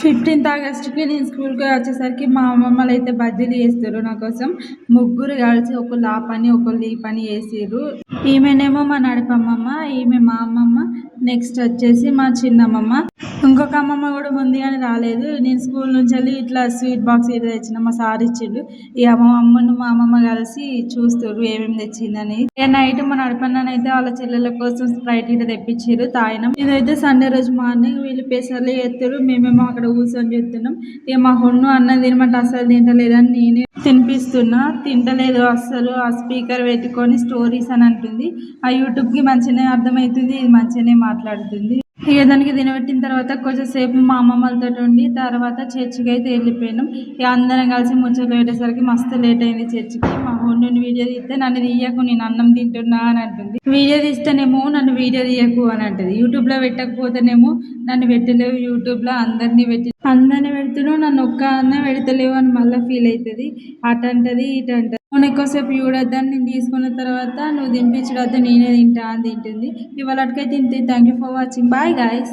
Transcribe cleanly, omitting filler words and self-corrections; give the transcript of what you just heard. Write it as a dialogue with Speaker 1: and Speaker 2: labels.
Speaker 1: 15th ఆగస్ట్‌కి నేను స్కూల్‌కి వచ్చేసరికి మా అమ్మమ్మలు అయితే బజ్జీలు చేస్తారు నా కోసం. ముగ్గురు కలిసి ఒకళ్ళు ఆ పని, ఒకళ్ళు ఈ పని చేసిర్రు. ఈమెనేమో మా నడిపమ్మమ్మ, ఈమె మా అమ్మమ్మ, నెక్స్ట్ వచ్చేసి మా చిన్నమ్మమ్మ. ఇంకొక అమ్మమ్మ కూడా ముందుగానే రాలేదు. నేను స్కూల్ నుంచి వెళ్ళి ఇట్లా స్వీట్ బాక్స్ ఏదో తెచ్చిన మా సార్ ఇచ్చిండు. ఇక మా అమ్మను మా అమ్మమ్మ కలిసి చూస్తారు ఏమేమి తెచ్చిందని. ఇక నైట్ మా నడపన్ననైతే వాళ్ళ చెల్లెల కోసం స్ప్రైట్ ఇట్లా తెప్పించారు తాగినాం. ఇదైతే సండే రోజు మార్నింగ్ వీళ్ళు పెసర్లు చేస్తారు, మేమేమో అక్కడ కూర్చొని చేస్తున్నాం. ఇక మా హొన్ను అన్నం తినమంటే అస్సలు తింటలేదని నేనే తినిపిస్తున్నా. తింటలేదు అస్సలు. ఆ స్పీకర్ పెట్టుకొని స్టోరీస్ అని అంటుంది. ఆ యూట్యూబ్కి మంచిగానే అర్థమవుతుంది, ఇది మంచిగానే మాట్లాడుతుంది. ఇక దానికి తినబెట్టిన తర్వాత కొంచెం సేపు మా అమ్మమ్మలతో ఉండి తర్వాత చర్చికి అయితే వెళ్ళిపోయినాం. ఇక అందరం కలిసి ముచ్చట్లు పెట్టేసరికి మస్తు లేట్ అయింది చర్చికి. మా హోన్ వీడియో తీస్తే నన్ను తీయకు, నేను అన్నం తింటున్నా అని అంటుంది. వీడియో తీస్తేనేమో నన్ను వీడియో తీయకు అని అంటది. యూట్యూబ్లో పెట్టకపోతేనేమో నన్ను పెట్టలేవు, యూట్యూబ్లో అందరినీ పెడుతున్నావు, నన్ను ఒక్క అన్న పెడతలేవు అని మళ్ళీ ఫీల్ అవుతుంది. అటు అంటది ఇటు అంటది. నువ్వు ఎక్కువసేపు చూడొద్దని నేను తీసుకున్న తర్వాత నువ్వు తినిపించడద్దు నేనే తింటా అని తింటుంది. ఇవాళకైతే ఇంతే. Thank you for watching. Bye guys.